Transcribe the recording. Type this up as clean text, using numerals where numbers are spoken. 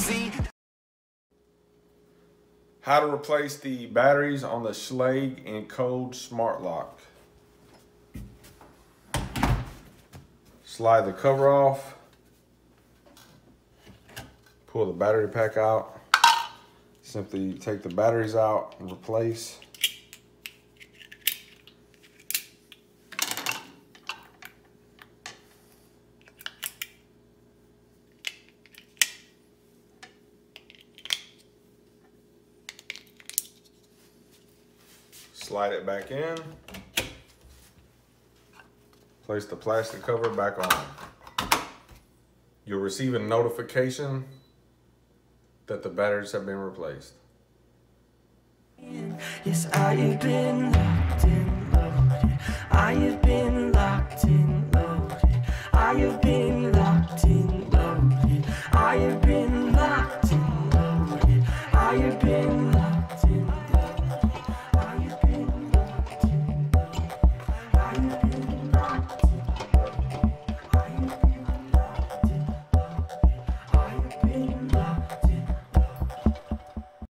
see. How to replace the batteries on the SCHLAGE ENCODE smart lock. Slide the cover off. Pull the battery pack out. Simply take the batteries out and replace. Slide it back in. Place the plastic cover back on. You'll receive a notification that the batteries have been replaced. Yes, I have been locked and loaded. I have been locked and loaded. I have been locked and loaded. I have been locked and loaded. I have been